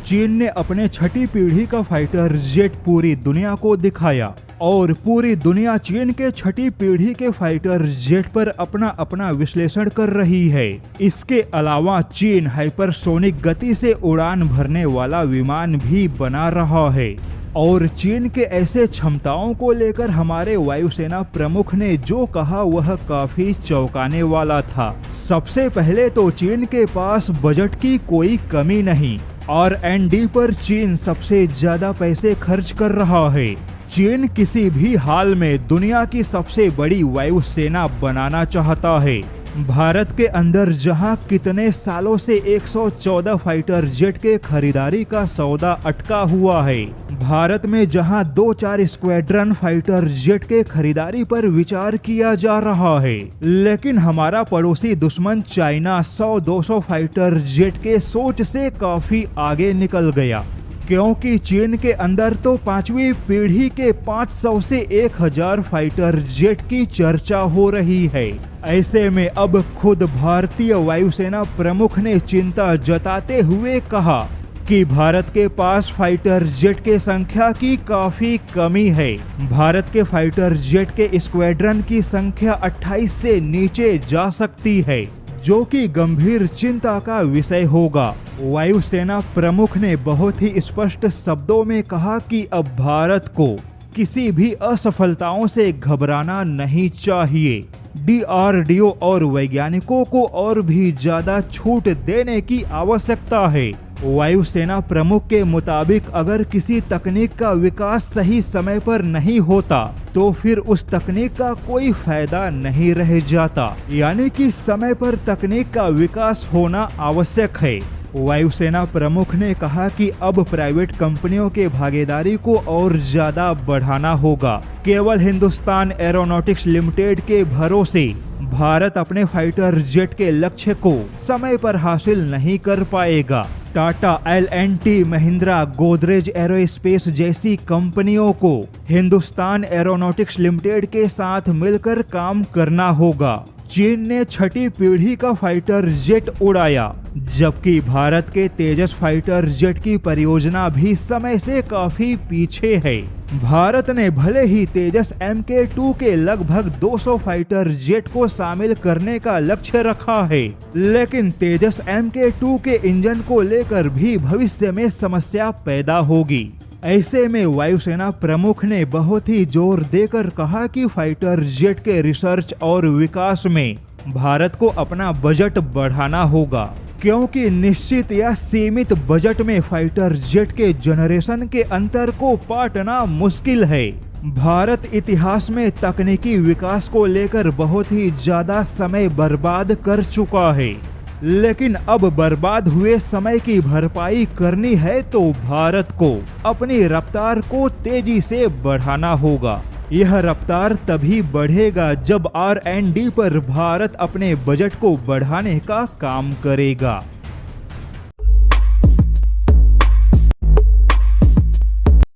चीन ने अपने छठी पीढ़ी का फाइटर जेट पूरी दुनिया को दिखाया और पूरी दुनिया चीन के छठी पीढ़ी के फाइटर जेट पर अपना अपना विश्लेषण कर रही है। इसके अलावा चीन हाइपरसोनिक गति से उड़ान भरने वाला विमान भी बना रहा है और चीन के ऐसे क्षमताओं को लेकर हमारे वायुसेना प्रमुख ने जो कहा वह काफी चौंकाने वाला था। सबसे पहले तो चीन के पास बजट की कोई कमी नहीं और R&D पर चीन सबसे ज्यादा पैसे खर्च कर रहा है। चीन किसी भी हाल में दुनिया की सबसे बड़ी वायुसेना बनाना चाहता है। भारत के अंदर जहां कितने सालों से 114 फाइटर जेट के खरीदारी का सौदा अटका हुआ है, भारत में जहां 2-4 स्क्वाड्रन फाइटर जेट के खरीदारी पर विचार किया जा रहा है, लेकिन हमारा पड़ोसी दुश्मन चाइना 100-200 फाइटर जेट के सोच से काफी आगे निकल गया, क्योंकि चीन के अंदर तो 5वीं पीढ़ी के 500 से 1000 फाइटर जेट की चर्चा हो रही है। ऐसे में अब खुद भारतीय वायुसेना प्रमुख ने चिंता जताते हुए कहा कि भारत के पास फाइटर जेट के संख्या की काफी कमी है। भारत के फाइटर जेट के स्क्वाड्रन की संख्या 28 से नीचे जा सकती है, जो कि गंभीर चिंता का विषय होगा। वायुसेना प्रमुख ने बहुत ही स्पष्ट शब्दों में कहा कि अब भारत को किसी भी असफलताओं से घबराना नहीं चाहिए। DRDO और वैज्ञानिकों को और भी ज्यादा छूट देने की आवश्यकता है। वायुसेना प्रमुख के मुताबिक अगर किसी तकनीक का विकास सही समय पर नहीं होता तो फिर उस तकनीक का कोई फायदा नहीं रह जाता, यानी कि समय पर तकनीक का विकास होना आवश्यक है। वायुसेना प्रमुख ने कहा कि अब प्राइवेट कंपनियों के भागीदारी को और ज्यादा बढ़ाना होगा। केवल हिंदुस्तान एरोनॉटिक्स लिमिटेड के भरोसे भारत अपने फाइटर जेट के लक्ष्य को समय पर हासिल नहीं कर पाएगा। टाटा, L&T, महिंद्रा, गोदरेज एरोस्पेस जैसी कंपनियों को हिंदुस्तान एरोनॉटिक्स लिमिटेड के साथ मिलकर काम करना होगा। चीन ने छठी पीढ़ी का फाइटर जेट उड़ाया, जबकि भारत के तेजस फाइटर जेट की परियोजना भी समय से काफी पीछे है। भारत ने भले ही तेजस Mk2 के लगभग 200 फाइटर जेट को शामिल करने का लक्ष्य रखा है, लेकिन तेजस Mk2 के इंजन को लेकर भी भविष्य में समस्या पैदा होगी। ऐसे में वायुसेना प्रमुख ने बहुत ही जोर देकर कहा कि फाइटर जेट के रिसर्च और विकास में भारत को अपना बजट बढ़ाना होगा, क्योंकि निश्चित या सीमित बजट में फाइटर जेट के जनरेशन के अंतर को पाटना मुश्किल है। भारत इतिहास में तकनीकी विकास को लेकर बहुत ही ज्यादा समय बर्बाद कर चुका है, लेकिन अब बर्बाद हुए समय की भरपाई करनी है तो भारत को अपनी रफ्तार को तेजी से बढ़ाना होगा। यह रफ्तार तभी बढ़ेगा जब R&D पर भारत अपने बजट को बढ़ाने का काम करेगा।